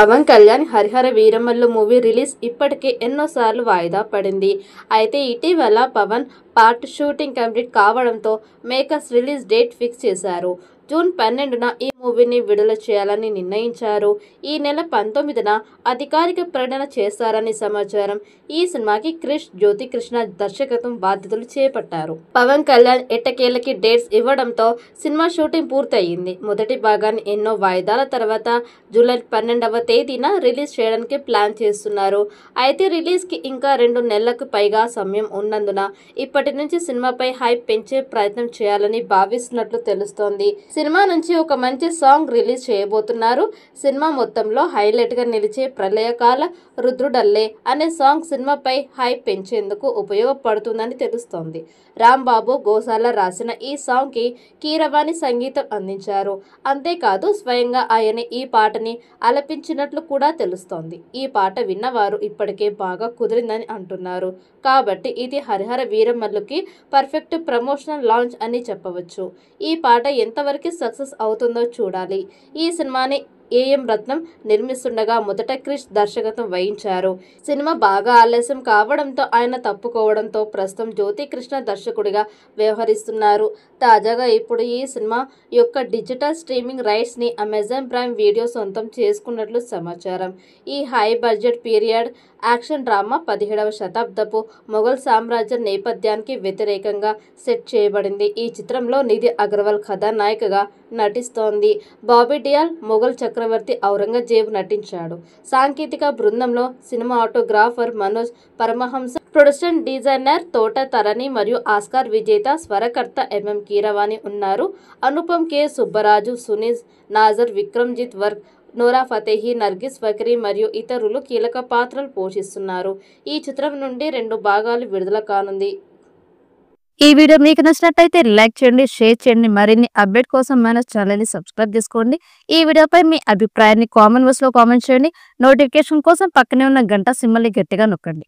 Pawan Kalyan Harihara Veeramallu movie release ఇప్పటికే ఎన్నోసార్లు వాయిదా పడింది. అయితే ఇటీవల పవన్ పార్ట్ షూటింగ్ కంప్లీట్ కావడంతో మేకర్స్ రిలీజ్ డేట్ ఫిక్స్ చేశారు. జూన్ 12న ఈ మూవీని విడుదల చేయాలని నిర్ణయించారు. ఈ నెల 19న అధికారిక ప్రకటన చేస్తారని సమాచారం. ఈ సినిమాకి క్రిష్ జ్యోతికృష్ణ దర్శకత్వం బాధ్యతలు చేపట్టారు. పవన్ కళ్యాణ్ ఎట్టకేలకి డేట్స్ ఇవ్వడంతో సినిమా షూటింగ్ పూర్తయింది. మొదటి భాగాన్ని ఎన్నో వాయిదాల తర్వాత జూలై 12వ తేదీన రిలీజ్ చేయడానికి ప్లాన్ చేస్తున్నారు. అయితే రిలీజ్కి ఇంకా 2 నెలలకు పైగా సమయం ఉన్నందున ఇప్పటి నుంచి సినిమాపై హైప్ పెంచే ప్రయత్నం చేయాలని భావిస్తున్నట్లు తెలుస్తోంది. సినిమా నుంచి ఒక మంచి సాంగ్ రిలీజ్ చేయబోతున్నారు. సినిమా మొత్తంలో హైలైట్ గా నిలిచే ప్రళయకాల రుద్రుడల్లే అనే సాంగ్ సినిమాపై హైప్ పెంచేందుకు ఉపయోగపడుతుందని తెలుస్తోంది. రాంబాబు గోసాల రాసిన ఈ సాంగ్ కి కీరవాణి సంగీతం అందించారు. అంతేకాదు స్వయంగా ఆయనే ఈ పాటని ఆలపించినట్లు కూడా తెలుస్తోంది. ఈ పాట విన్నవారు ఇప్పటికే బాగా కుదిరిందని అంటున్నారు. కాబట్టి ఇది హరిహర వీరమల్లుకి పర్ఫెక్ట్ ప్రమోషనల్ లాంచ్ అని చెప్పవచ్చు. ఈ పాట ఎంతవరకు సక్సెస్ అవుతుందో చూడాలి. ఈ సినిమాని ఏఎం రత్నం నిర్మిస్తుండగా మొదట క్రిష్ దర్శకత్వం వహించారు. సినిమా బాగా ఆలస్యం కావడంతో ఆయన తప్పుకోవడంతో ప్రస్తుతం జ్యోతికృష్ణ దర్శకుడిగా వ్యవహరిస్తున్నారు. తాజాగా ఇప్పుడు ఈ సినిమా యొక్క డిజిటల్ స్ట్రీమింగ్ రైట్స్ ని అమెజాన్ ప్రైమ్ వీడియో సొంతం చేసుకున్నట్లు సమాచారం. ఈ high budget period action drama 17వ శతాబ్దపు మొఘల్ సామ్రాజ్యం నేపథ్యానికి వ్యతిరేకంగా సెట్ చేయబడింది. ఈ చిత్రంలో నిధి అగర్వాల్ కథానాయికగా నటిస్తోంది. బాబీ డియాల్ మొఘల్ చక్రవర్తి ఔరంగజేబు నటించాడు. సాంకేతిక బృందంలో cinematographer Manoj Paramahamsa, production designer Thota Tharani మరియు ఆస్కార్ విజేత స్వరకర్త ఎంఎం కీరవాణి ఉన్నారు. అనుపమ్ కె సుబ్బరాజు, సునీల్ నాజర్, విక్రమ్జిత్ వర్క్, నోరా ఫతేహి, నర్గిస్ ఫకరీ మరియు ఇతరులు కీలక పాత్రలు పోషిస్తున్నారు. ఈ చిత్రం నుండి 2 భాగాలు విడుదల కానుంది. ఈ వీడియో మీకు నచ్చినట్లయితే లైక్ చేయండి, షేర్ చేయండి. మరిన్ని అప్డేట్ కోసం మన ఛానల్ ని సబ్స్క్రైబ్ చేసుకోండి. ఈ వీడియోపై మీ అభిప్రాయాన్ని కామెంట్ బాక్స్ లో కామెంట్ చేయండి. నోటిఫికేషన్ కోసం పక్కనే ఉన్న గంట సింబల్ ని గట్టిగా నొక్కండి.